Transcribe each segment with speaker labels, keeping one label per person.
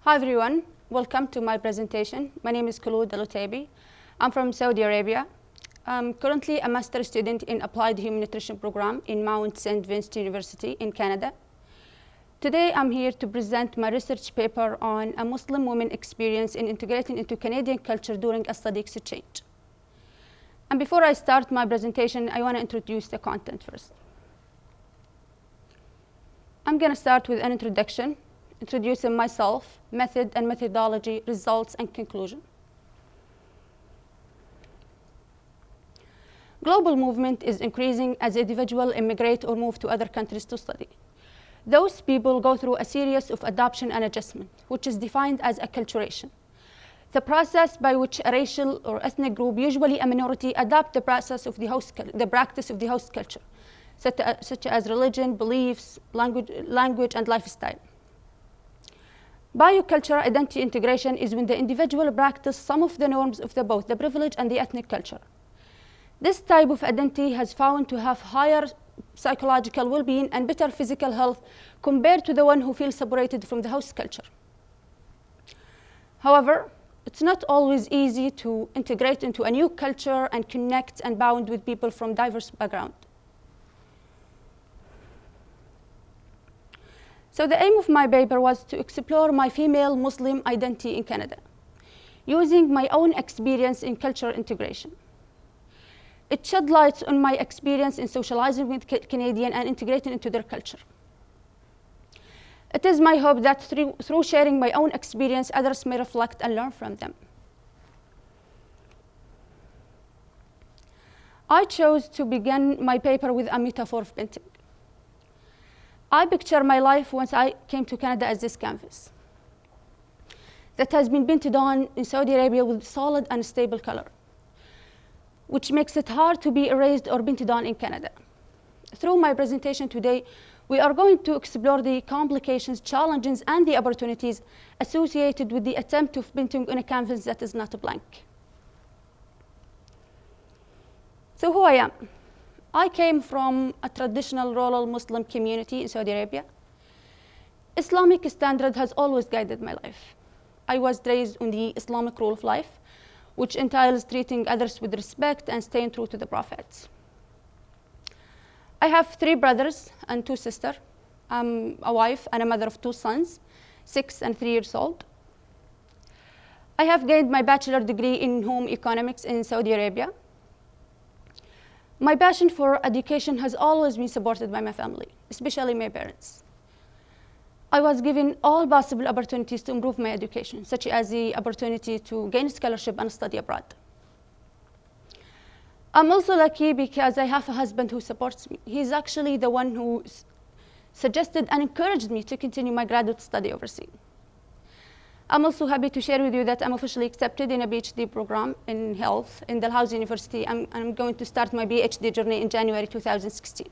Speaker 1: Hi everyone, welcome to my presentation. My name is Khulud. I'm from Saudi Arabia. I'm currently a master's student in Applied Human Nutrition Program in Mount St. Vincent University in Canada. Today I'm here to present my research paper on a Muslim woman experience in integrating into Canadian culture during a study exchange. And before I start my presentation, I want to introduce the content first. I'm going to start with an introduction, introducing myself, method and methodology, results, and conclusion. Global movement is increasing as individuals immigrate or move to other countries to study. Those people go through a series of adoption and adjustment, which is defined as acculturation. The process by which a racial or ethnic group, usually a minority, adopt the practice of the host culture, such as religion, beliefs, language, and lifestyle. Biocultural identity integration is when the individual practices some of the norms of both the privilege and the ethnic culture. This type of identity has found to have higher psychological well-being and better physical health compared to the one who feels separated from the host culture. However, it's not always easy to integrate into a new culture and connect and bond with people from diverse backgrounds. So the aim of my paper was to explore my female Muslim identity in Canada, using my own experience in cultural integration. It shed light on my experience in socializing with Canadians and integrating into their culture. It is my hope that through sharing my own experience, others may reflect and learn from them. I chose to begin my paper with a metaphor of painting. I picture my life once I came to Canada as this canvas that has been painted on in Saudi Arabia with solid and stable color, which makes it hard to be erased or painted on in Canada. Through my presentation today, we are going to explore the complications, challenges, and the opportunities associated with the attempt of painting on a canvas that is not blank. So who I am? I came from a traditional rural Muslim community in Saudi Arabia. Islamic standard has always guided my life. I was raised on the Islamic rule of life, which entails treating others with respect and staying true to the prophets. I have 3 brothers and 2 sisters. I'm a wife and a mother of 2 sons, 6 and 3 years old. I have gained my bachelor degree in home economics in Saudi Arabia. My passion for education has always been supported by my family, especially my parents. I was given all possible opportunities to improve my education, such as the opportunity to gain a scholarship and study abroad. I'm also lucky because I have a husband who supports me. He's actually the one who suggested and encouraged me to continue my graduate study overseas. I'm also happy to share with you that I'm officially accepted in a PhD program in health in Dalhousie University. I'm going to start my PhD journey in January 2016.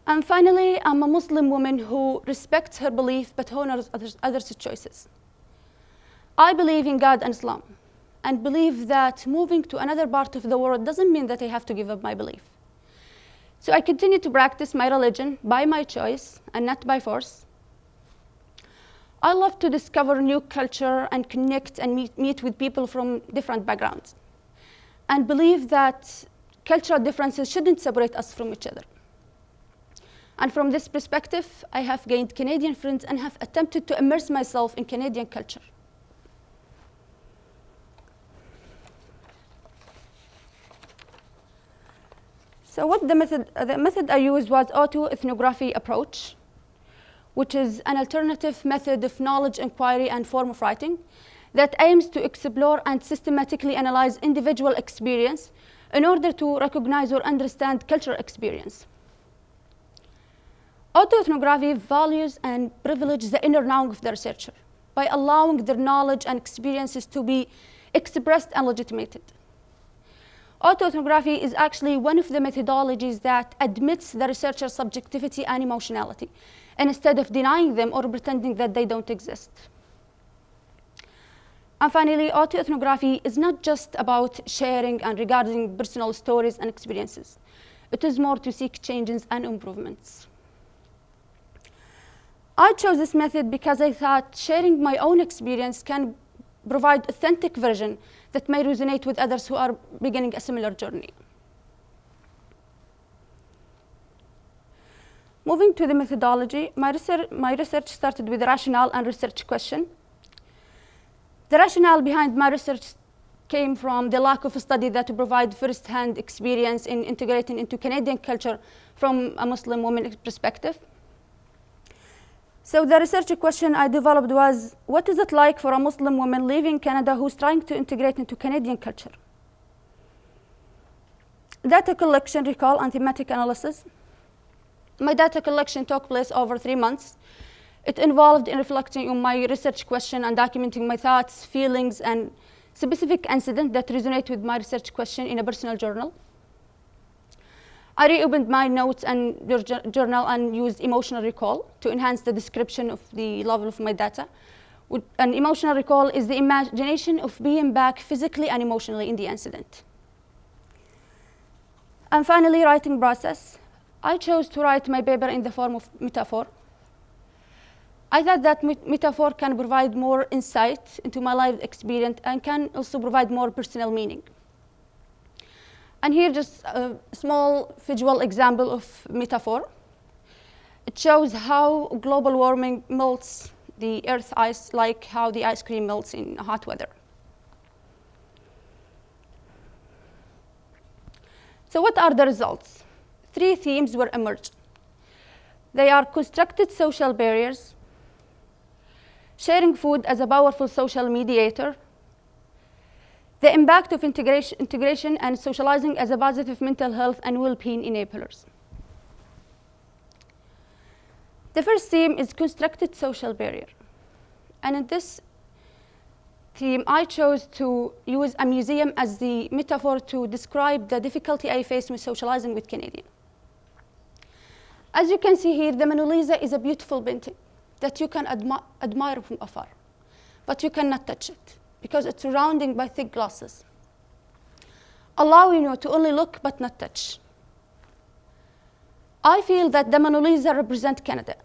Speaker 1: And finally, I'm a Muslim woman who respects her belief but honors others' choices. I believe in God and Islam and believe that moving to another part of the world doesn't mean that I have to give up my belief. So I continue to practice my religion by my choice and not by force. I love to discover new culture and connect and meet with people from different backgrounds and believe that cultural differences shouldn't separate us from each other. And from this perspective, I have gained Canadian friends and have attempted to immerse myself in Canadian culture. So what the method I used was autoethnography approach, which is an alternative method of knowledge inquiry and form of writing that aims to explore and systematically analyze individual experience in order to recognize or understand cultural experience. Autoethnography values and privileges the inner knowing of the researcher by allowing their knowledge and experiences to be expressed and legitimated. Autoethnography is actually one of the methodologies that admits the researcher's subjectivity and emotionality, instead of denying them or pretending that they don't exist. And finally, autoethnography is not just about sharing and regarding personal stories and experiences. It is more to seek changes and improvements. I chose this method because I thought sharing my own experience can provide authentic version that may resonate with others who are beginning a similar journey. Moving to the methodology, my research started with a rationale and research question. The rationale behind my research came from the lack of a study that would provide first-hand experience in integrating into Canadian culture from a Muslim woman's perspective. So the research question I developed was, what is it like for a Muslim woman leaving Canada who's trying to integrate into Canadian culture? Data collection, recall, and thematic analysis. My data collection took place over 3 months. It involved in reflecting on my research question and documenting my thoughts, feelings, and specific incidents that resonate with my research question in a personal journal. I reopened my notes and journal and used emotional recall to enhance the description of the level of my data. An emotional recall is the imagination of being back physically and emotionally in the incident. And finally, writing process. I chose to write my paper in the form of metaphor. I thought that metaphor can provide more insight into my life experience and can also provide more personal meaning. And here just a small visual example of metaphor. It shows how global warming melts the earth ice, like how the ice cream melts in hot weather. So what are the results? 3 themes were emerged. They are constructed social barriers, sharing food as a powerful social mediator, the impact of integration and socializing as a positive mental health and well-being enablers. The first theme is constructed social barrier. And in this theme, I chose to use a museum as the metaphor to describe the difficulty I faced with socializing with Canadians. As you can see here, the Mona Lisa is a beautiful painting that you can admire from afar, but you cannot touch it because it's surrounded by thick glasses, allowing you to only look but not touch. I feel that the Mona Lisa represents Canada,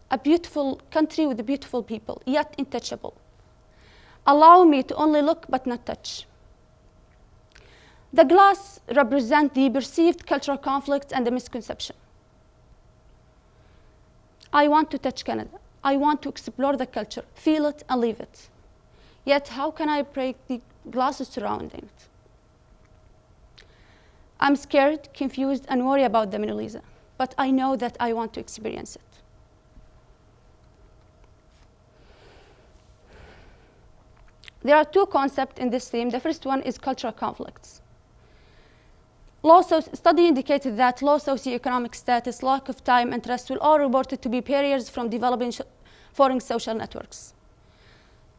Speaker 1: a beautiful country with beautiful people, yet untouchable. Allow me to only look but not touch. The glass represents the perceived cultural conflicts and the misconception. I want to touch Canada. I want to explore the culture, feel it, and live it. Yet, how can I break the glasses surrounding it? I'm scared, confused, and worried about the Mona Lisa, but I know that I want to experience it. There are 2 concepts in this theme. The first one is cultural conflicts. Study indicated that low socioeconomic status, lack of time, and trust will all reported to be barriers from developing foreign social networks.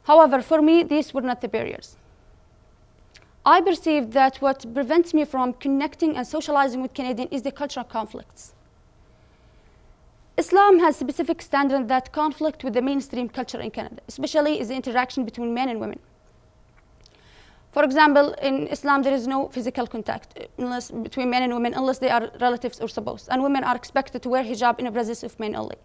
Speaker 1: However, for me, these were not the barriers. I perceived that what prevents me from connecting and socializing with Canadians is the cultural conflicts. Islam has specific standards that conflict with the mainstream culture in Canada, especially is the interaction between men and women. For example, in Islam, there is no physical contact between men and women unless they are relatives or supposed, and women are expected to wear hijab in the presence of men only.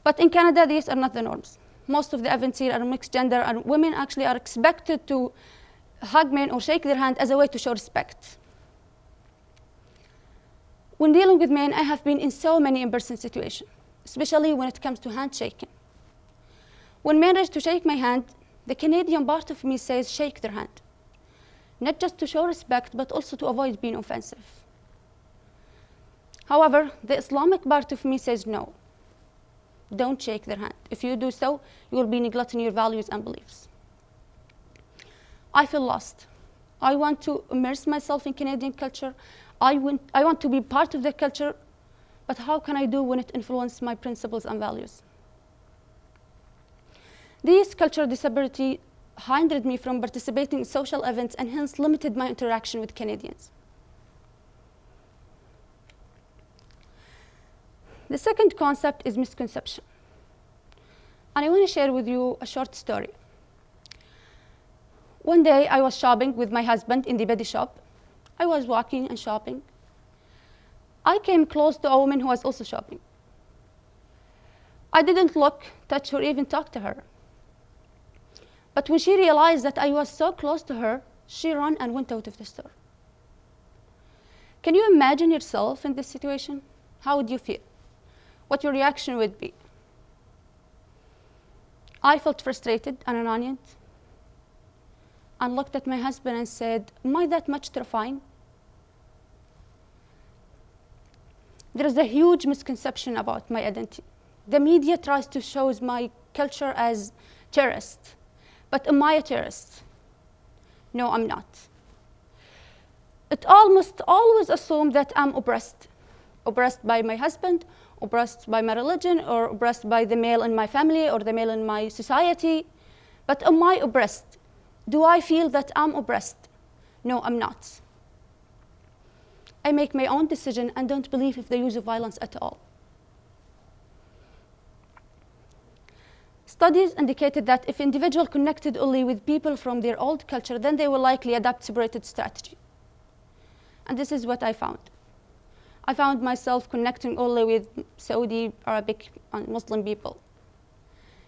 Speaker 1: But in Canada, these are not the norms. Most of the events here are mixed gender, and women actually are expected to hug men or shake their hand as a way to show respect. When dealing with men, I have been in so many in-person situations, especially when it comes to handshaking. When men rush to shake my hand, the Canadian part of me says shake their hand, not just to show respect, but also to avoid being offensive. However, the Islamic part of me says no, don't shake their hand. If you do so, you will be neglecting your values and beliefs. I feel lost. I want to immerse myself in Canadian culture. I want to be part of the culture, but how can I do when it influences my principles and values? This cultural disparity hindered me from participating in social events and hence limited my interaction with Canadians. The second concept is misconception. And I want to share with you a short story. One day I was shopping with my husband in the body shop. I was walking and shopping. I came close to a woman who was also shopping. I didn't look, touch, or even talk to her. But when she realized that I was so close to her, she ran and went out of the store. Can you imagine yourself in this situation? How would you feel? What your reaction would be? I felt frustrated and annoyed and looked at my husband and said, am I that much terrifying? There is a huge misconception about my identity. The media tries to show my culture as terrorist. But am I a terrorist? No, I'm not. It almost always assumes that I'm oppressed. Oppressed by my husband, oppressed by my religion, or oppressed by the male in my family or the male in my society. But am I oppressed? Do I feel that I'm oppressed? No, I'm not. I make my own decision and don't believe in the use of violence at all. Studies indicated that if individuals connected only with people from their old culture, then they will likely adopt separated strategy. And this is what I found. I found myself connecting only with Saudi, Arabic, and Muslim people.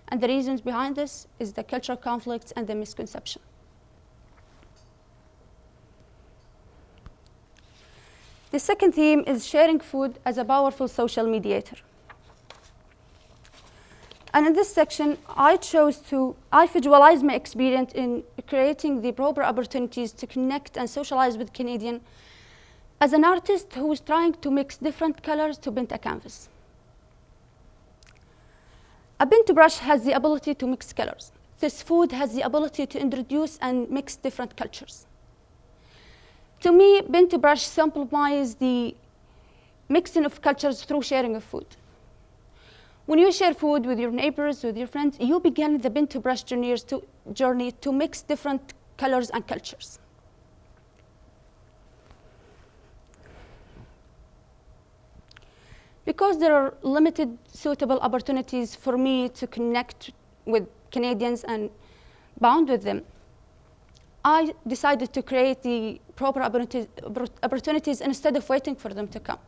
Speaker 1: And the reasons behind this is the cultural conflicts and the misconception. The second theme is sharing food as a powerful social mediator. And in this section, I visualize my experience in creating the proper opportunities to connect and socialize with Canadians as an artist who is trying to mix different colors to paint a canvas. A paintbrush has the ability to mix colors. This food has the ability to introduce and mix different cultures. To me, paintbrush simplifies the mixing of cultures through sharing of food. When you share food with your neighbors, with your friends, you begin the paintbrush journey to mix different colors and cultures. Because there are limited suitable opportunities for me to connect with Canadians and bond with them, I decided to create the proper opportunities instead of waiting for them to come.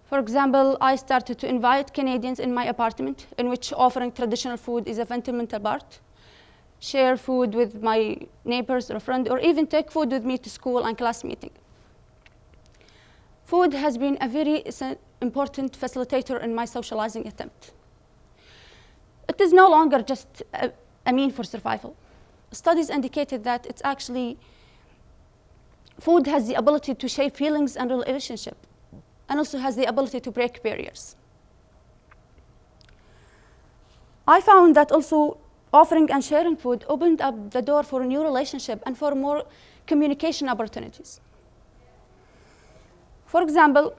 Speaker 1: For example, I started to invite Canadians in my apartment, in which offering traditional food is a fundamental part, share food with my neighbors or friends, or even take food with me to school and class meeting. Food has been a very important facilitator in my socializing attempt. It is no longer just a mean for survival. Studies indicated that it's actually, food has the ability to shape feelings and relationships, and also has the ability to break barriers. I found that also offering and sharing food opened up the door for a new relationship and for more communication opportunities. For example,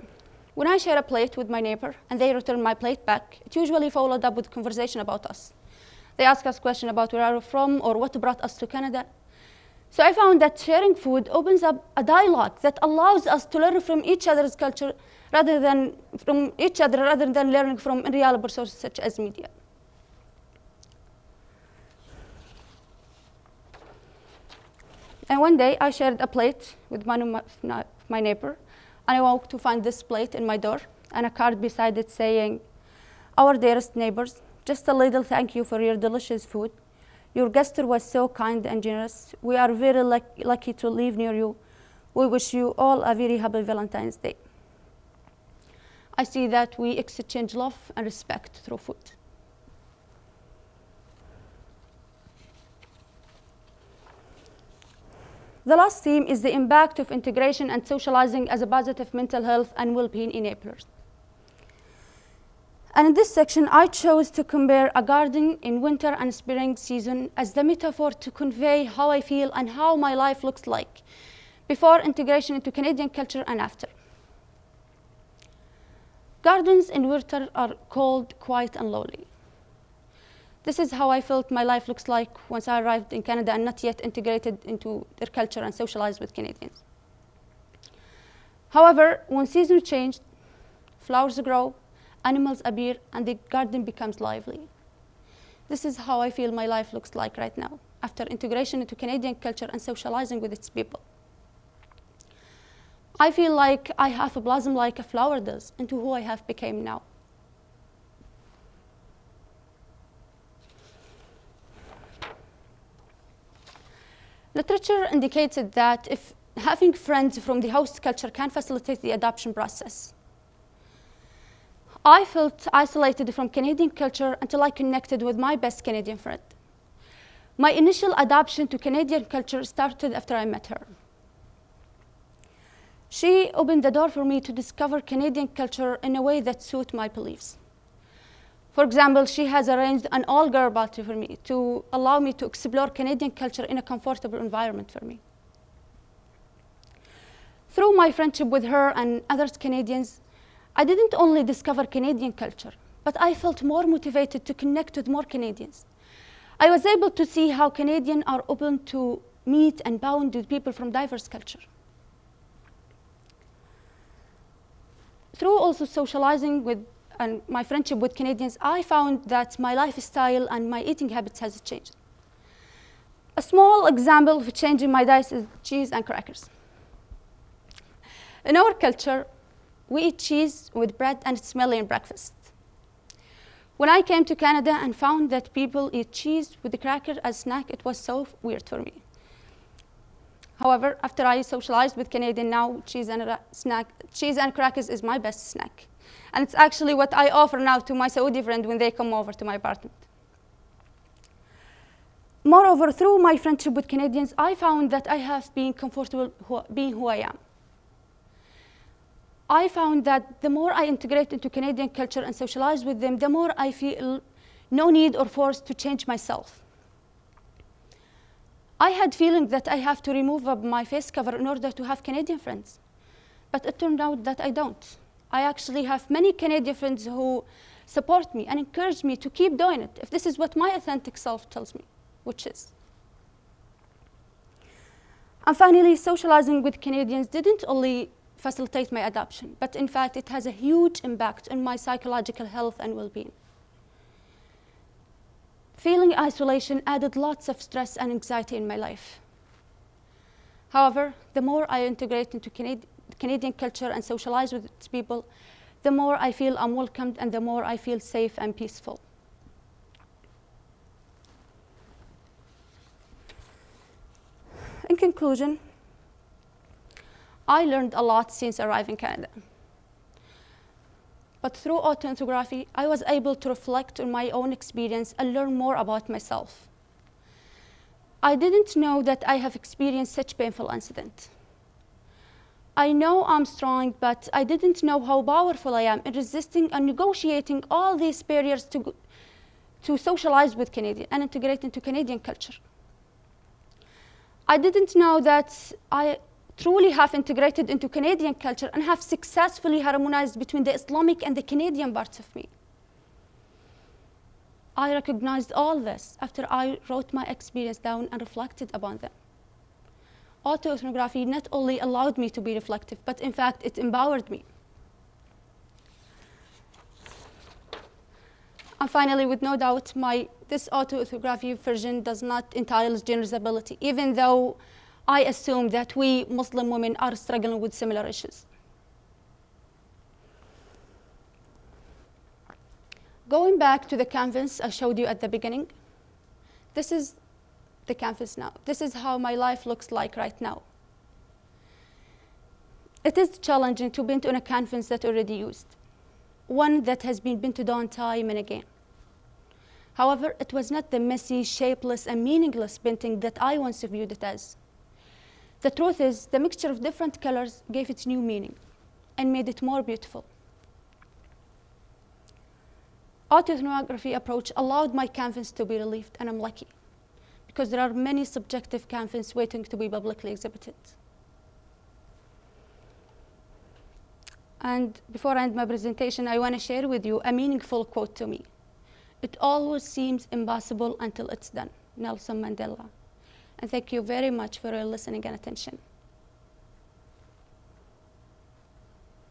Speaker 1: when I share a plate with my neighbor and they return my plate back, it usually followed up with conversation about us. They ask us questions about where are we from or what brought us to Canada. So I found that sharing food opens up a dialogue that allows us to learn from each other's culture rather than learning from unreliable sources such as media. And one day I shared a plate with one of my neighbor, and I walked to find this plate in my door and a card beside it saying, "Our dearest neighbors, just a little thank you for your delicious food. Your gesture was so kind and generous. We are very lucky to live near you. We wish you all a very happy Valentine's Day." I see that we exchange love and respect through food. The last theme is the impact of integration and socializing as a positive mental health and well-being enablers. And in this section, I chose to compare a garden in winter and spring season as the metaphor to convey how I feel and how my life looks like before integration into Canadian culture and after. Gardens in winter are cold, quiet, and lonely. This is how I felt my life looks like once I arrived in Canada and not yet integrated into their culture and socialized with Canadians. However, when seasons change, flowers grow, animals appear, and the garden becomes lively. This is how I feel my life looks like right now, after integration into Canadian culture and socializing with its people. I feel like I have blossomed like a flower does into who I have become now. Literature indicated that if having friends from the host culture can facilitate the adoption process. I felt isolated from Canadian culture until I connected with my best Canadian friend. My initial adoption to Canadian culture started after I met her. She opened the door for me to discover Canadian culture in a way that suited my beliefs. For example, she has arranged an all-girl party for me to allow me to explore Canadian culture in a comfortable environment for me. Through my friendship with her and other Canadians, I didn't only discover Canadian culture, but I felt more motivated to connect with more Canadians. I was able to see how Canadians are open to meet and bond with people from diverse culture. Through also socializing with and my friendship with Canadians, I found that my lifestyle and my eating habits has changed. A small example of changing my diet is cheese and crackers. In our culture, we eat cheese with bread and it's mainly in breakfast. When I came to Canada and found that people eat cheese with the cracker as snack, it was so weird for me. However, after I socialized with Canadians, now cheese and crackers is my best snack. And it's actually what I offer now to my Saudi friends when they come over to my apartment. Moreover, through my friendship with Canadians, I found that I have been comfortable being who I am. I found that the more I integrate into Canadian culture and socialize with them, the more I feel no need or force to change myself. I had feeling that I have to remove my face cover in order to have Canadian friends. But it turned out that I don't. I actually have many Canadian friends who support me and encourage me to keep doing it if this is what my authentic self tells me, which is. And finally, socializing with Canadians didn't only facilitate my adoption, but in fact, it has a huge impact on my psychological health and well-being. Feeling isolation added lots of stress and anxiety in my life. However, the more I integrate into Canadian culture and socialize with people, the more I feel I'm welcomed and the more I feel safe and peaceful. In conclusion, I learned a lot since arriving in Canada. But through autoethnography, I was able to reflect on my own experience and learn more about myself. I didn't know that I have experienced such painful incident. I know I'm strong, but I didn't know how powerful I am in resisting and negotiating all these barriers to socialize with Canadian and integrate into Canadian culture. I didn't know that I truly have integrated into Canadian culture and have successfully harmonized between the Islamic and the Canadian parts of me. I recognized all this after I wrote my experience down and reflected upon them. Autoethnography not only allowed me to be reflective, but in fact, it empowered me. And finally, with no doubt, this autoethnography version does not entail generalizability, even though I assume that we Muslim women are struggling with similar issues. Going back to the canvas I showed you at the beginning, this is the canvas now. This is how my life looks like right now. It is challenging to paint on a canvas that's already used, one that has been painted on time and again. However, it was not the messy, shapeless, and meaningless painting that I once viewed it as. The truth is, the mixture of different colors gave it new meaning and made it more beautiful. Autoethnography approach allowed my canvas to be relieved, and I'm lucky, because there are many subjective canvases waiting to be publicly exhibited. And before I end my presentation, I want to share with you a meaningful quote to me. It always seems impossible until it's done. Nelson Mandela. And thank you very much for your listening and attention.